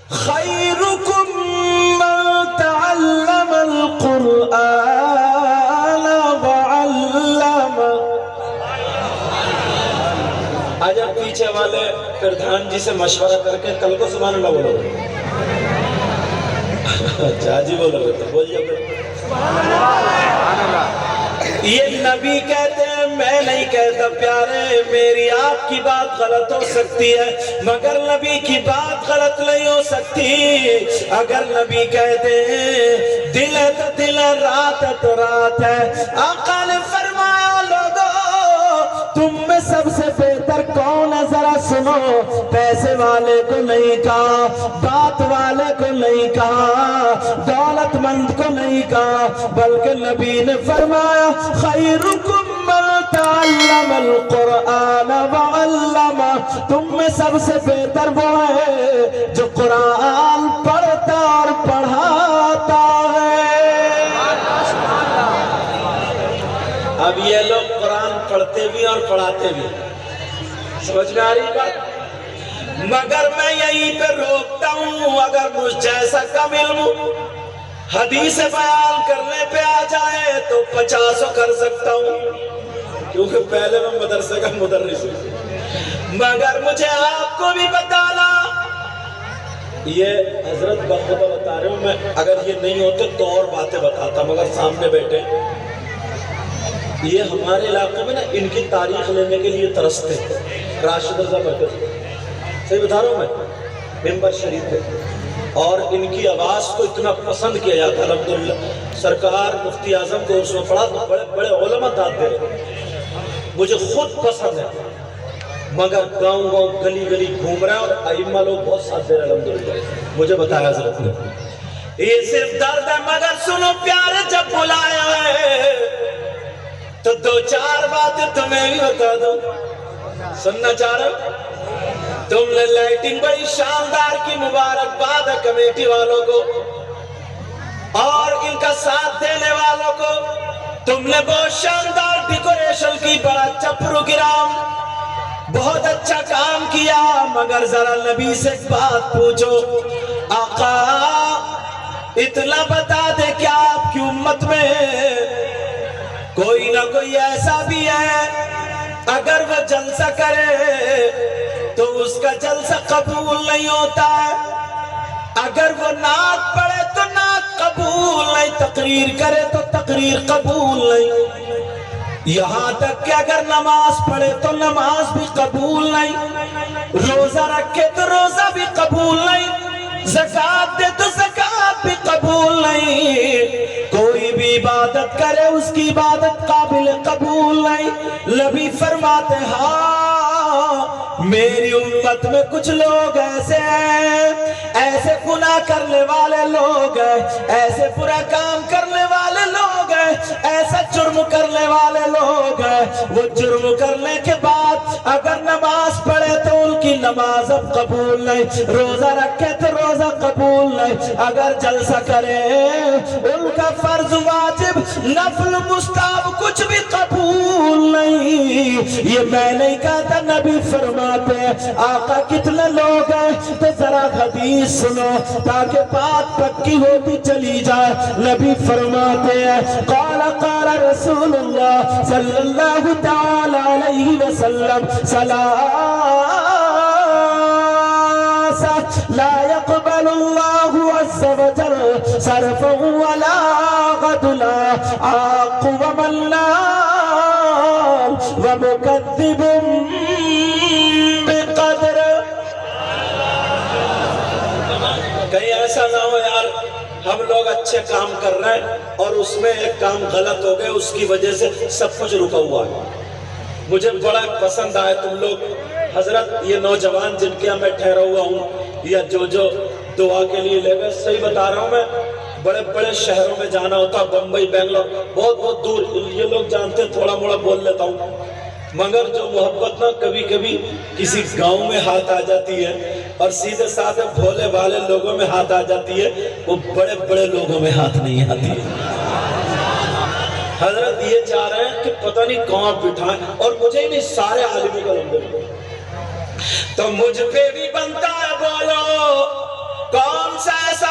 خیرکم من تعلم القرآن وعلم. آج آپ پیچھے والے پردھان جی سے مشورہ کر کے کل کو سبحان اللہ بولو. اچھا جی بولو گے تو بول جاؤ. یہ نبی کہتے ہیں، میں نہیں کہتا پیارے. میری آپ کی بات غلط ہو سکتی ہے مگر نبی کی بات غلط نہیں ہو سکتی. اگر نبی کہتے ہیں دل ہے تو دل ہے، رات ہے تو رات ہے. آقا نے فرمایا لوگو تم میں سب سے بہتر کون ہے ذرا سنو. پیسے والے کو نہیں کہا، بات والے کو نہیں کہا، دولت مند کو نہیں کہا، بلکہ نبی نے فرمایا خیرکم من تعلم القرآن وعلم. تم میں سب سے بہتر وہ ہے جو قرآن پڑھتا اور پڑھاتا ہے. اب یہ لوگ قرآن پڑھتے بھی اور پڑھاتے بھی، سمجھ میں آ رہی بات؟ مگر میں یہیں پہ روکتا ہوں. اگر مجھ جیسا کم علم حدیث بیان کرنے پہ آ جائے تو 50 کر سکتا ہوں، کیونکہ پہلے میں مدرسے کا مدرس ہوں. مگر مجھے آپ کو بھی بتانا، یہ حضرت بخدا بتا رہے ہوں میں، اگر یہ نہیں ہوتے تو اور باتیں بتاتا مگر سامنے بیٹھے. یہ ہمارے علاقے میں نا ان کی تاریخ لینے کے لیے ترستے ہیں. راشد رضا مرکز صحیح بتا رہا ہوں میں، ممبر شریف ہے، اور ان کی آواز کو اتنا پسند کیا جاتا ہے. الحمدللہ سرکار مفتی اعظم کو اس میں پڑھا تو بڑے بڑے علماء داد دے رہے. مجھے خود پسند ہے مگر گاؤں گاؤں گلی گلی گھوم رہا ہے اور ائمہ لوگ بہت ساتھ دے رہے. الحمدللہ مجھے بتایا حضرت نے یہ صرف درد ہے. مگر سنو پیارے، جب بلایا ہے تو 2-4 باتیں تمہیں بھی بتا دوں. سننا چاہ رہے ہو؟ تم نے لائٹنگ بڑی شاندار کی مبارکباد ہے کمیٹی والوں کو اور ان کا ساتھ دینے والوں کو. تم نے بہت شاندار ڈیکوریشن کی، بڑا اچھا پروگرام، بہت اچھا کام کیا. مگر ذرا نبی سے ایک بات پوچھو. آقا اتنا بتا دے کہ آپ کی امت میں کوئی نہ کوئی ایسا بھی ہے اگر وہ جلسہ کرے تو اس کا جلسہ قبول نہیں ہوتا ہے، اگر وہ نعت پڑھے تو نعت قبول نہیں، تقریر کرے تو تقریر قبول نہیں، یہاں تک کہ اگر نماز پڑھے تو نماز بھی قبول نہیں، روزہ رکھے تو روزہ بھی قبول نہیں، زکوٰۃ دے تو زکوٰۃ بھی قبول نہیں، کوئی بھی عبادت کرے اس کی عبادت قابل قبول نہیں. نبی فرماتے ہاں میری امت میں کچھ لوگ ایسے ہیں، ایسے گناہ کرنے والے لوگ ہیں، ایسے برا کام کرنے والے لوگ ہیں، ایسا جرم کرنے والے لوگ ہیں. وہ جرم کرنے کے بعد اگر نماز پڑھے تو ان کی نماز اب قبول نہیں، روزہ رکھے تو روزہ قبول نہیں، اگر جلسہ کرے ان کا فرض واجب نفل مستحب کچھ بھی قبول نہیں. یہ میں نہیں کہتا، نبی فرماتے ہیں. آقا کتنے لوگ ہیں تو ذرا حدیث سنو تاکہ بات پکی ہوتی چلی جائے. نبی فرماتے ہیں قال قال رسول اللہ صلی اللہ تعالی علیہ وسلم لا يقبل الله عز وجل صرفا ولا عدلا عاق ومنان ومكذب بقدر. کہیں ایسا نہ ہو یار ہم لوگ اچھے کام کر رہے ہیں اور اس میں ایک کام غلط ہو گئے، اس کی وجہ سے سب کچھ رکا ہوا ہے. مجھے بڑا پسند آئے تم لوگ حضرت، یہ نوجوان جن کے میں ٹھہرا ہوا ہوں یا جو دعا کے لیے لے گئے. صحیح بتا رہا ہوں میں، بڑے بڑے شہروں میں جانا ہوتا، بمبئی بنگلور بہت بہت دور، یہ لوگ جانتے تھوڑا موڑا بول لیتا ہوں. مگر جو محبت نہ کبھی کبھی کسی گاؤں میں ہاتھ آ جاتی ہے اور سیدھے ساتھ بھولے والے لوگوں میں ہاتھ آ جاتی ہے، وہ بڑے بڑے لوگوں میں ہاتھ نہیں آتی ہے. حضرت یہ چاہ رہے ہیں کہ پتہ نہیں کہاں بٹھائیں، اور مجھے ہی نہیں سارے عالموں کا لمبے تو مجھ پہ بھی بنتا ہے بولو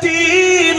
3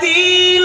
3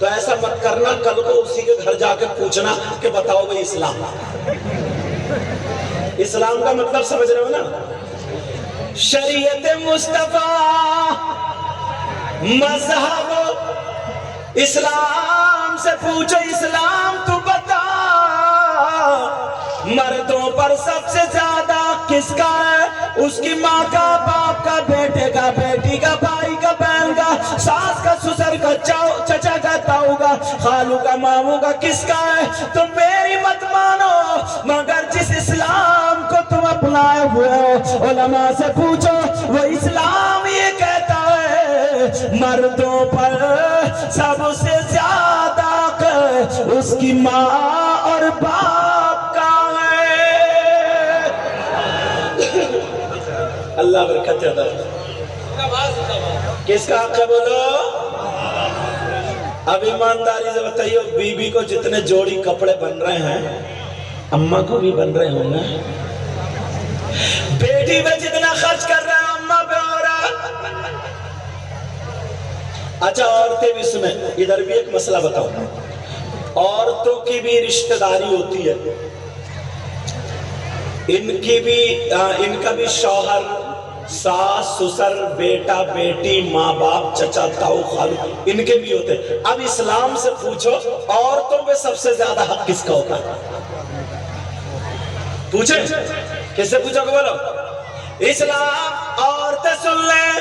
تو ایسا مت کرنا کل کو اسی کے گھر جا کے پوچھنا کہ بتاؤ بھائی اسلام کا مطلب سمجھ رہے ہو نا؟ شریعت مصطفیٰ مذہب اسلام سے پوچھو اسلام تو بتا، مردوں پر سب سے زیادہ کس کا ہے؟ اس کی ماں کا، باپ کا، بیٹے کا، بیٹی کا، بھائی کا، بہن کا، ساس کا، سسر کا، چچا کا، تاؤ کا، خالو کا، ماموں کا، کس کا ہے؟ تم میری مت مانو، مگر جس اسلام کو تم اپنائے ہوئے ہو علماء سے پوچھو، وہ اسلام یہ کہتا ہے مردوں پر سب سے زیادہ اس کی ماں اور باپ کا ہے۔ اللہ برکت عطا کس کا حق ہے بولو؟ اب ایمانداری سے بتائیے، بیوی کو جتنے جوڑی کپڑے بن رہے ہیں اماں کو بھی بن رہے ہوں گے، بیٹی پہ جتنا خرچ کر رہے ہیں اماں پہ ہو رہا۔ اچھا عورتیں بھی سنیں، ادھر بھی ایک مسئلہ بتاؤ، عورتوں کی بھی رشتہ داری ہوتی ہے، ان کا بھی شوہر، ساس، سسر، بیٹا، بیٹی، ماں باپ، چچا، تاؤ، خالو، ان کے بھی ہوتے ہیں۔ اب اسلام سے پوچھو عورتوں پہ سب سے زیادہ حق کس کا ہوتا ہے؟ پوچھیں، کس سے پوچھو کہ بولو؟ اسلام، عورتیں سن لیں،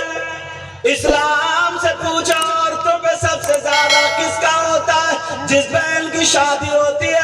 اسلام سے پوچھو عورتوں پہ سب سے زیادہ کس کا ہوتا ہے؟ جس بہن کی شادی ہوتی ہے